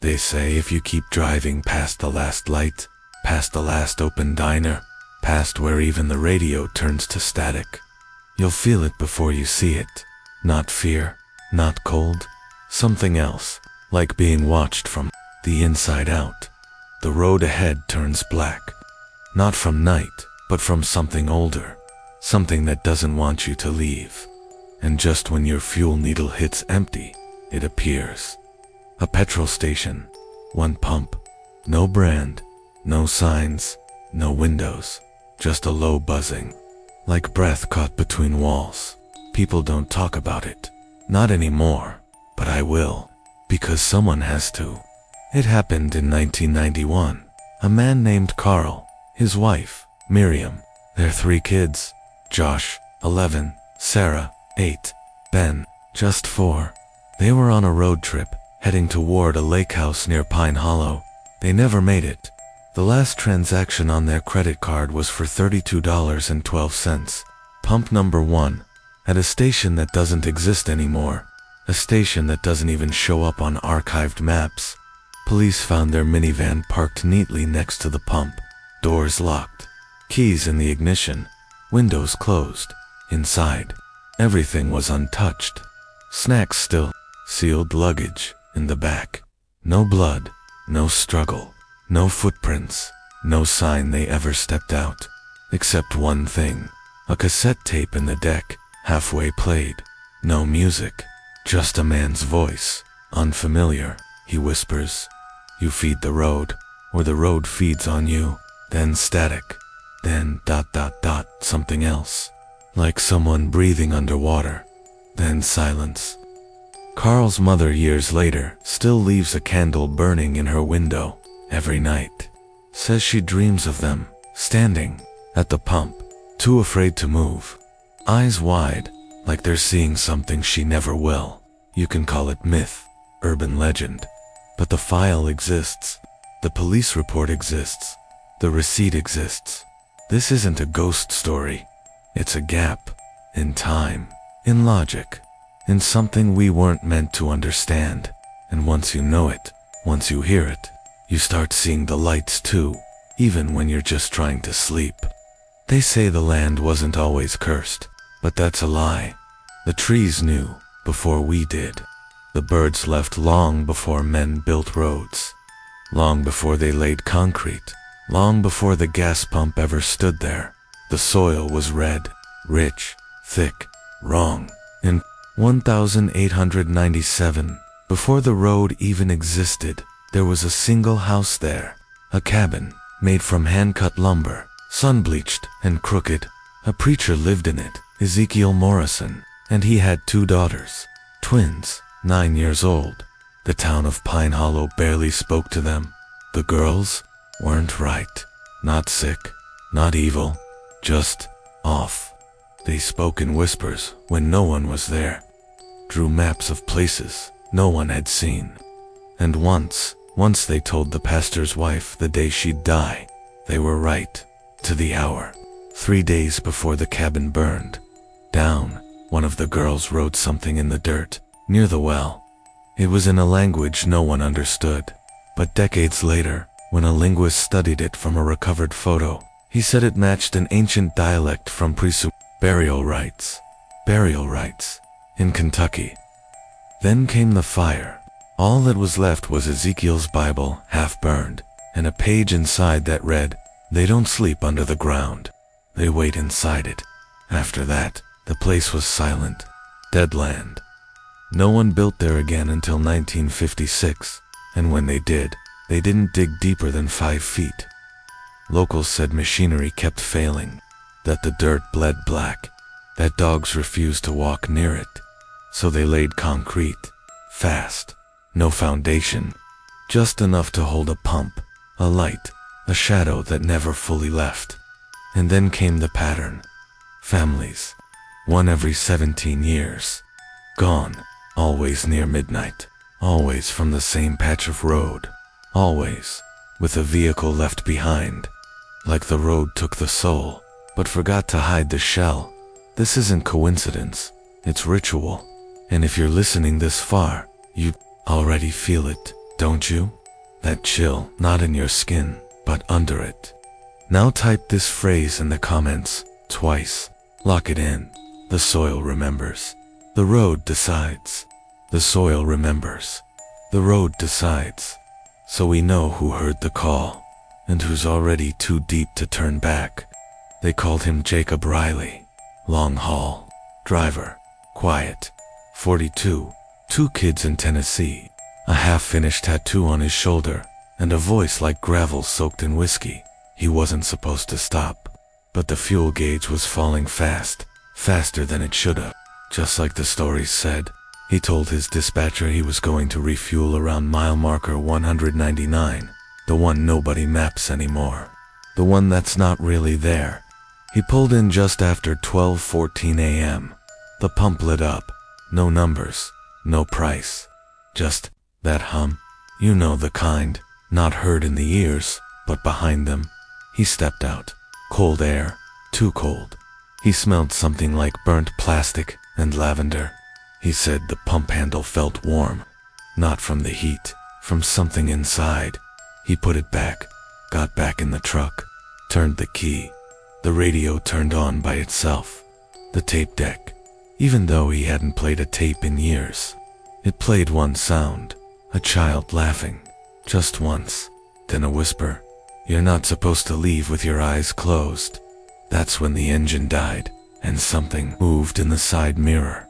They say if you keep driving past the last light, past the last open diner, past where even the radio turns to static, you'll feel it before you see it. Not fear, not cold, something else, like being watched from the inside out. The road ahead turns black, not from night, but from something older, something that doesn't want you to leave. And just when your fuel needle hits empty, it appears. A petrol station, one pump, no brand, no signs, no windows, just a low buzzing, like breath caught between walls. People don't talk about it, not anymore, but I will, because someone has to. It happened in 1991. A man named Carl, his wife, Miriam, their 3 kids, Josh, 11, Sarah, 8, Ben, just 4. They were on a road trip, heading toward a lake house near Pine Hollow. They never made it. The last transaction on their credit card was for $32.12. Pump number 1, at a station that doesn't exist anymore, a station that doesn't even show up on archived maps. Police found their minivan parked neatly next to the pump, doors locked, keys in the ignition, windows closed. Inside, everything was untouched. Snacks still, sealed luggage in the back. No blood, no struggle, no footprints, no sign they ever stepped out. Except one thing, a cassette tape in the deck, halfway played. No music, just a man's voice, unfamiliar. He whispers, "You feed the road, or the road feeds on you." Then static, then ... something else, like someone breathing underwater. Then silence. Carl's mother years later still leaves a candle burning in her window every night. Says she dreams of them, standing at the pump, too afraid to move. Eyes wide, like they're seeing something she never will. You can call it myth, urban legend. But the file exists. The police report exists. The receipt exists. This isn't a ghost story. It's a gap. In time. In logic. In something we weren't meant to understand. And once you know it, once you hear it, you start seeing the lights too, even when you're just trying to sleep. They say the land wasn't always cursed, but that's a lie. The trees knew before we did. The birds left long before men built roads. Long before they laid concrete. Long before the gas pump ever stood there. The soil was red, rich, thick, wrong. In 1897, before the road even existed, there was a single house there. A cabin, made from hand-cut lumber, sun-bleached and crooked. A preacher lived in it, Ezekiel Morrison, and he had 2 daughters, twins, 9 years old. The town of Pine Hollow barely spoke to them. The girls weren't right, not sick, not evil, just off. They spoke in whispers when no one was there, drew maps of places no one had seen. And once they told the pastor's wife the day she'd die. They were right, to the hour. 3 days before the cabin burned down, one of the girls wrote something in the dirt, near the well. It was in a language no one understood, but decades later, when a linguist studied it from a recovered photo, he said it matched an ancient dialect from burial rites in Kentucky. Then came the fire. All that was left was Ezekiel's Bible, half burned, and a page inside that read, "They don't sleep under the ground. They wait inside it." After that, the place was silent, dead land. No one built there again until 1956, and when they did, they didn't dig deeper than 5 feet. Locals said machinery kept failing, that the dirt bled black, that dogs refused to walk near it. So they laid concrete, fast, no foundation, just enough to hold a pump, a light, a shadow that never fully left. And then came the pattern. Families, one every 17 years. Gone, always near midnight, always from the same patch of road, always with a vehicle left behind. Like the road took the soul, but forgot to hide the shell. This isn't coincidence, it's ritual. And if you're listening this far, you already feel it. don't you? That chill, not in your skin, but under it. Now type this phrase in the comments, twice. Lock it in. The soil remembers. The road decides. The soil remembers. The road decides. So we know who heard the call, and who's already too deep to turn back. They called him Jacob Riley. Long haul. Driver. Quiet. 42. 2 kids in Tennessee. A half-finished tattoo on his shoulder, and a voice like gravel soaked in whiskey. He wasn't supposed to stop, but the fuel gauge was falling fast, faster than it should have. Just like the stories said, he told his dispatcher he was going to refuel around mile marker 199, the one nobody maps anymore, the one that's not really there. He pulled in just after 12:14 a.m. The pump lit up. No numbers, no price. Just that hum. You know the kind, not heard in the ears, but behind them. He stepped out. Cold air, too cold. He smelled something like burnt plastic and lavender. He said the pump handle felt warm. Not from the heat, from something inside. He put it back, got back in the truck, turned the key. The radio turned on by itself. The tape deck. Even though he hadn't played a tape in years, it played one sound. A child laughing. Just once. Then a whisper. You're not supposed to leave with your eyes closed. That's when the engine died, and something moved in the side mirror.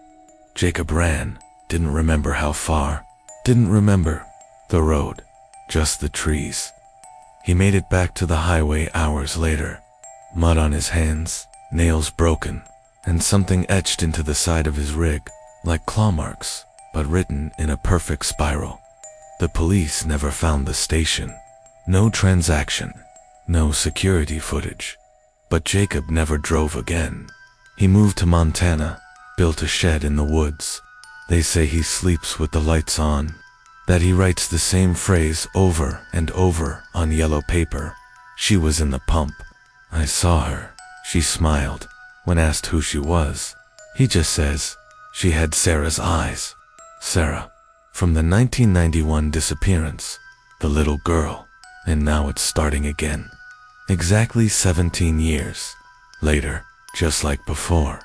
Jacob ran. Didn't remember how far. Didn't remember the road. Just the trees. He made it back to the highway hours later. Mud on his hands, nails broken, and something etched into the side of his rig, like claw marks, but written in a perfect spiral. The police never found the station. No transaction. No security footage. But Jacob never drove again. He moved to Montana, built a shed in the woods. They say he sleeps with the lights on, that he writes the same phrase over and over on yellow paper. She was in the pump. I saw her. She smiled. When asked who she was, he just says, she had Sarah's eyes. Sarah. From the 1991 Disappearance. The little girl. And now it's starting again. Exactly 17 years later, just like before.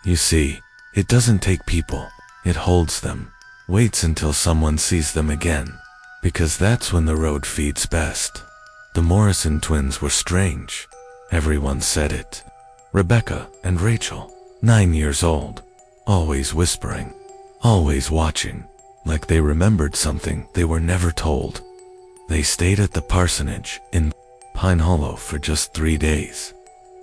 You see, it doesn't take people. It holds them. Waits until someone sees them again. Because that's when the road feeds best. The Morrison twins were strange. Everyone said it. Rebecca and Rachel, 9 years old. Always whispering. Always watching. Like they remembered something they were never told. They stayed at the parsonage in Pine Hollow for just 3 days.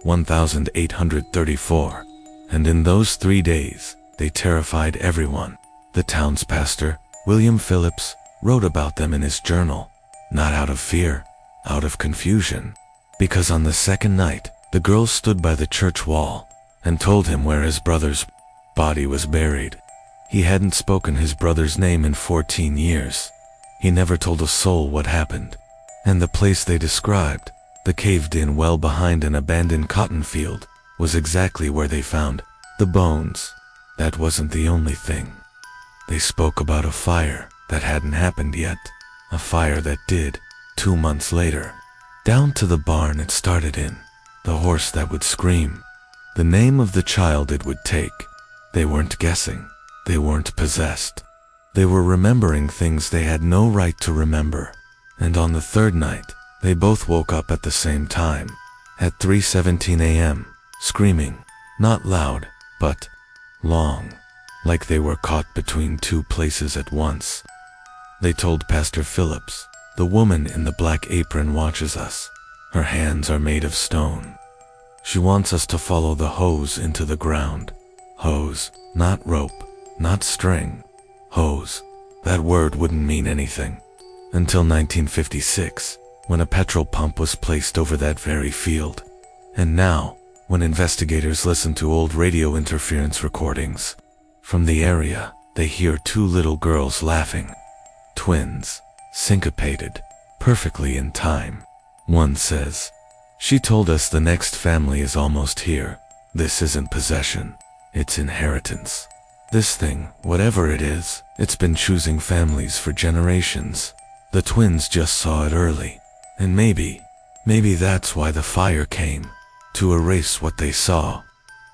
1,834. And in those 3 days, they terrified everyone. The town's pastor, William Phillips, wrote about them in his journal. Not out of fear, out of confusion. Because on the second night, the girls stood by the church wall and told him where his brother's body was buried. He hadn't spoken his brother's name in 14 years. He never told a soul what happened. And the place they described, the caved-in well behind an abandoned cotton field, was exactly where they found the bones. That wasn't the only thing. They spoke about a fire that hadn't happened yet. A fire that did, 2 months later. Down to the barn it started in. The horse that would scream. The name of the child it would take. They weren't guessing. They weren't possessed. They were remembering things they had no right to remember. And on the third night, they both woke up at the same time. At 3:17 a.m., screaming. Not loud, but long. Like they were caught between 2 places at once. They told Pastor Phillips, the woman in the black apron watches us. Her hands are made of stone. She wants us to follow the hose into the ground. Hose, not rope, not string. Hose. That word wouldn't mean anything. Until 1956, when a petrol pump was placed over that very field. And now, when investigators listen to old radio interference recordings from the area, they hear 2 little girls laughing. Twins. Syncopated. Perfectly in time. One says, "She told us the next family is almost here. This isn't possession. It's inheritance. This thing, whatever it is, it's been choosing families for generations. The twins just saw it early. And maybe that's why the fire came, to erase what they saw.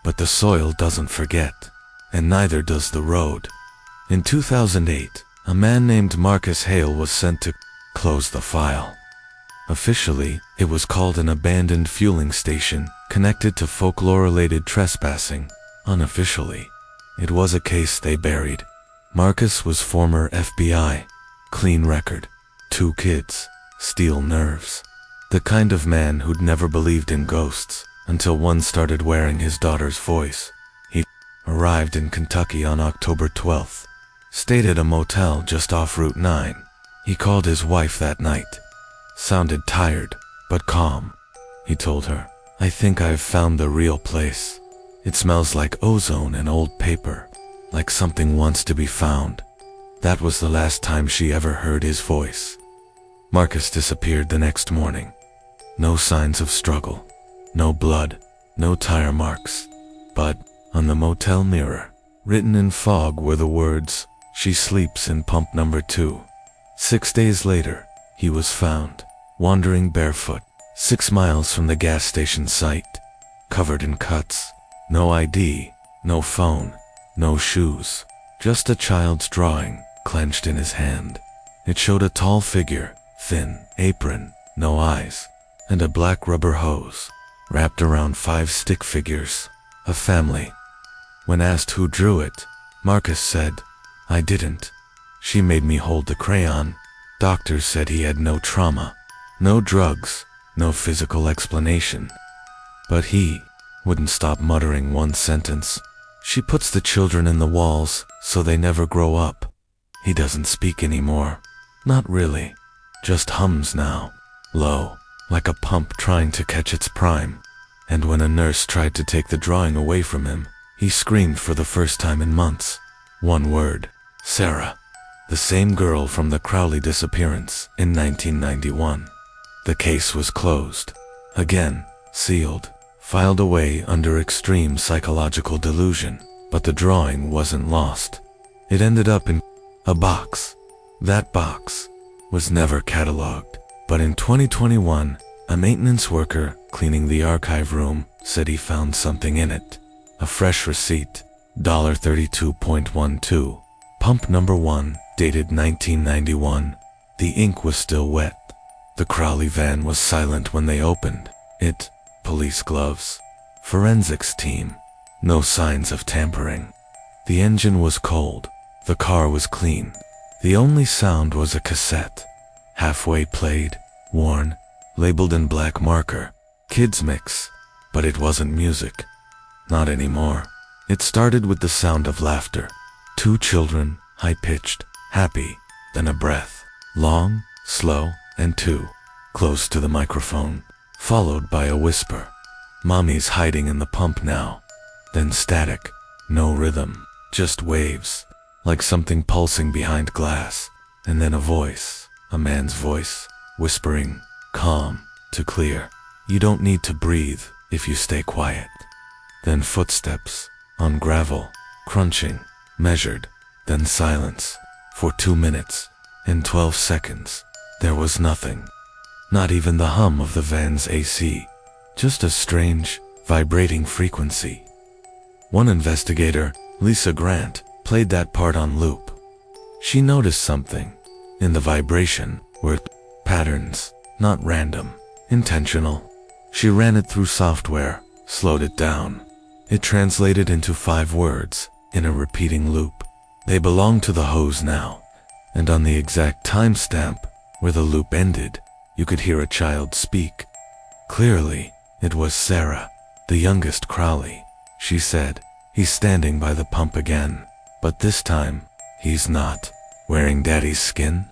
But the soil doesn't forget, and neither does the road. In 2008, a man named Marcus Hale was sent to close the file. Officially, it was called an abandoned fueling station connected to folklore-related trespassing. Unofficially, it was a case they buried. Marcus was former FBI, clean record, 2 kids, steel nerves. The kind of man who'd never believed in ghosts until one started wearing his daughter's voice. He arrived in Kentucky on October 12th, stayed at a motel just off Route 9. He called his wife that night. Sounded tired, but calm. He told her, "I think I've found the real place. It smells like ozone and old paper, like something wants to be found." That was the last time she ever heard his voice. Marcus disappeared the next morning. No signs of struggle, no blood, no tire marks. But on the motel mirror, written in fog, were the words, "She sleeps in pump number 2. 6 days later, he was found, wandering barefoot, 6 miles from the gas station site, covered in cuts. No ID, no phone, no shoes, just a child's drawing clenched in his hand. It showed a tall figure, thin apron, no eyes, and a black rubber hose wrapped around 5 stick figures, a family. When asked who drew it, Marcus said, "I didn't. She made me hold the crayon." Doctors said he had no trauma, no drugs, no physical explanation. But he wouldn't stop muttering one sentence. "She puts the children in the walls so they never grow up." He doesn't speak anymore. Not really. Just hums now, low, like a pump trying to catch its prime. And when a nurse tried to take the drawing away from him, he screamed for the first time in months. One word: Sarah. The same girl from the Crowley disappearance in 1991. The case was closed. Again, sealed, filed away under extreme psychological delusion. But the drawing wasn't lost. It ended up in a box. That box was never cataloged. But in 2021, a maintenance worker cleaning the archive room said he found something in it. A fresh receipt, $32.12. Pump number 1, dated 1991. The ink was still wet. The Crowley van was silent when they opened it. Police gloves. Forensics team. No signs of tampering. The engine was cold. The car was clean. The only sound was a cassette. Halfway played, worn, labeled in black marker. Kids mix. But it wasn't music. Not anymore. It started with the sound of laughter. 2 children, high-pitched, happy, then a breath. Long, slow, and 2. Close to the microphone. Followed by a whisper. "Mommy's hiding in the pump now." Then static. No rhythm. Just waves. Like something pulsing behind glass. And then a voice. A man's voice. Whispering. Calm. To clear. "You don't need to breathe if you stay quiet." Then footsteps. On gravel. Crunching. Measured. Then silence. For 2 minutes. and 12 seconds. There was nothing. Not even the hum of the van's AC. Just a strange, vibrating frequency. One investigator, Lisa Grant, played that part on loop. She noticed something. In the vibration were patterns, not random, intentional. She ran it through software, slowed it down. It translated into 5 words, in a repeating loop. They belonged to the hose now, and on the exact timestamp where the loop ended, you could hear a child speak. Clearly, it was Sarah, the youngest Crowley. She said, "He's standing by the pump again, but this time, he's not wearing Daddy's skin."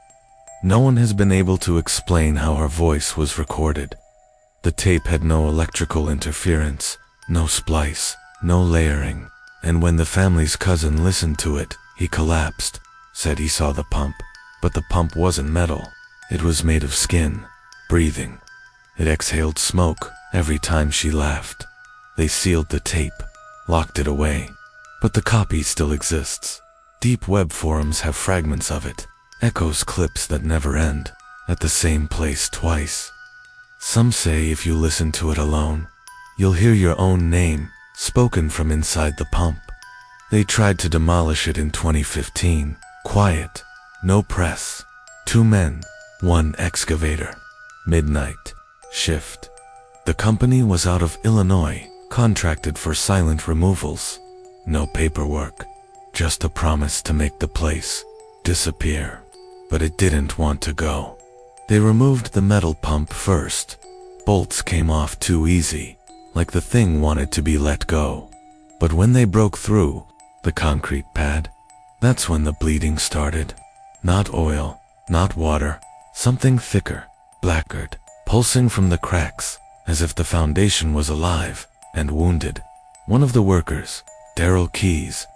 No one has been able to explain how her voice was recorded. The tape had no electrical interference, no splice, no layering, and when the family's cousin listened to it, he collapsed, said he saw the pump, but the pump wasn't metal. It was made of skin, breathing. It exhaled smoke every time she laughed. They sealed the tape, locked it away, but the copy still exists. Deep web forums have fragments of it. Echoes, clips that never end, at the same place twice. Some say if you listen to it alone, you'll hear your own name, spoken from inside the pump. They tried to demolish it in 2015. Quiet, no press. 2 men, 1 excavator. Midnight shift. The company was out of Illinois, contracted for silent removals. No paperwork, just a promise to make the place disappear. But it didn't want to go. They removed the metal pump first. Bolts came off too easy, like the thing wanted to be let go. But when they broke through the concrete pad, that's when the bleeding started. Not oil, not water, something thicker, blackered, pulsing from the cracks, as if the foundation was alive and wounded. One of the workers, Daryl Keys,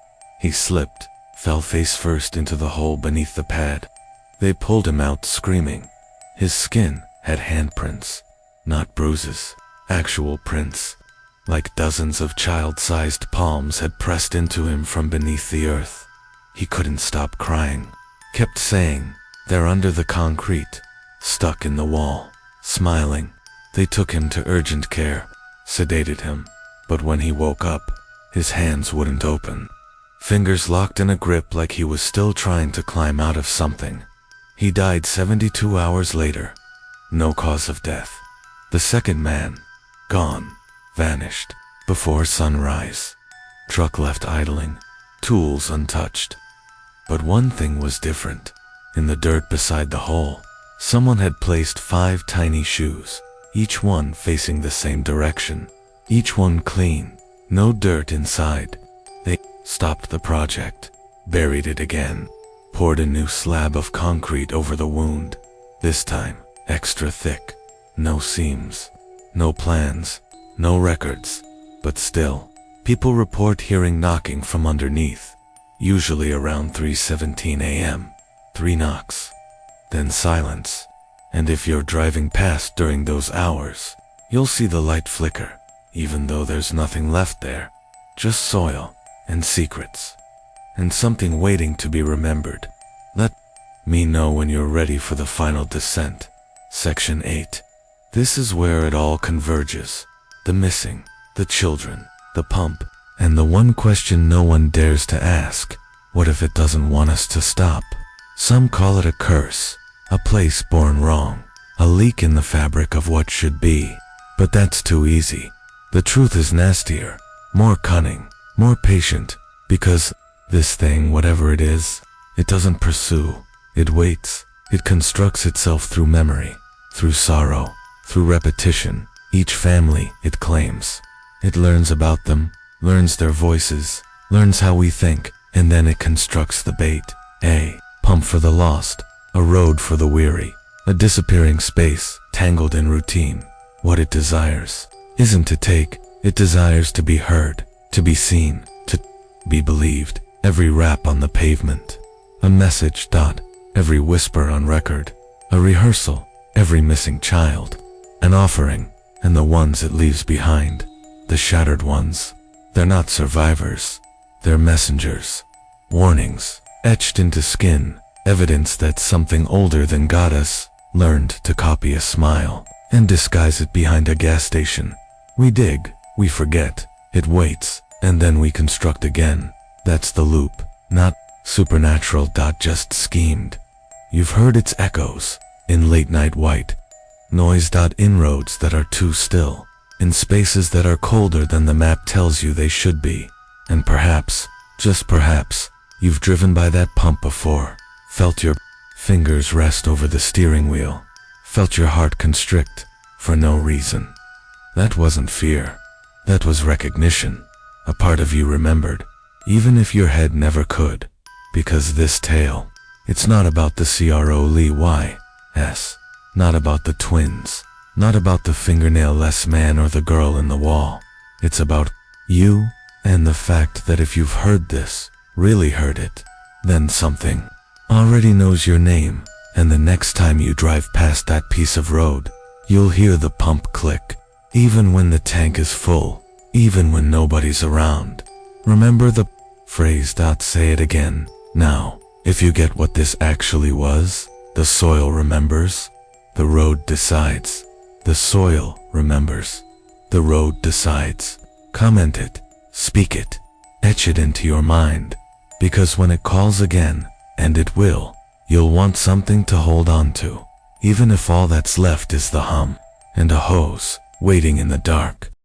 he slipped, fell face first into the hole beneath the pad. They pulled him out screaming. His skin had handprints, not bruises, actual prints, like dozens of child-sized palms had pressed into him from beneath the earth. He couldn't stop crying, kept saying, "They're under the concrete," stuck in the wall, smiling. They took him to urgent care, sedated him, but when he woke up, his hands wouldn't open. Fingers locked in a grip like he was still trying to climb out of something. He died 72 hours later. No cause of death. The second man, gone, vanished, before sunrise. Truck left idling, tools untouched. But one thing was different. In the dirt beside the hole, someone had placed 5 tiny shoes, each one facing the same direction, each one clean, no dirt inside. They stopped the project, buried it again, poured a new slab of concrete over the wound, this time extra thick, no seams, no plans, no records, but still, people report hearing knocking from underneath, usually around 3:17 a.m., 3 knocks, then silence, and if you're driving past during those hours, you'll see the light flicker, even though there's nothing left there, just soil and secrets, and something waiting to be remembered. Let me know when you're ready for the final descent. Section 8. This is where it all converges. The missing, the children, the pump, and the one question no one dares to ask. What if it doesn't want us to stop? Some call it a curse, a place born wrong, a leak in the fabric of what should be. But that's too easy. The truth is nastier, more cunning, more patient, because this thing, whatever it is, it doesn't pursue, it waits, it constructs itself through memory, through sorrow, through repetition. Each family, it claims. It learns about them, learns their voices, learns how we think, and then it constructs the bait. A pump for the lost, a road for the weary, a disappearing space, tangled in routine. What it desires isn't to take, it desires to be heard, to be seen, to be believed. Every rap on the pavement, a message. Every whisper on record, a rehearsal. Every missing child, an offering. And the ones it leaves behind, the shattered ones, they're not survivors, they're messengers. Warnings, etched into skin, evidence that something older than got us learned to copy a smile and disguise it behind a gas station. We dig, we forget, it waits, and then we construct again. That's the loop, not supernatural. Just schemed. You've heard its echoes in late night white noise. Inroads that are too still, in spaces that are colder than the map tells you they should be. And perhaps, just perhaps, you've driven by that pump before, felt your fingers rest over the steering wheel, felt your heart constrict for no reason. That wasn't fear, that was recognition. A part of you remembered, even if your head never could. Because this tale, it's not about the Crowley, not about the twins, not about the fingernail-less man or the girl in the wall. It's about you and the fact that if you've heard this, really heard it, then something already knows your name, and the next time you drive past that piece of road, you'll hear the pump click, even when the tank is full, even when nobody's around. Remember the phrase. Say it again, now, If you get what this actually was, the soil remembers, the road decides. The soil remembers, the road decides. Comment it, speak it, etch it into your mind, because when it calls again, and it will, you'll want something to hold on to, even if all that's left is the hum and a hose waiting in the dark.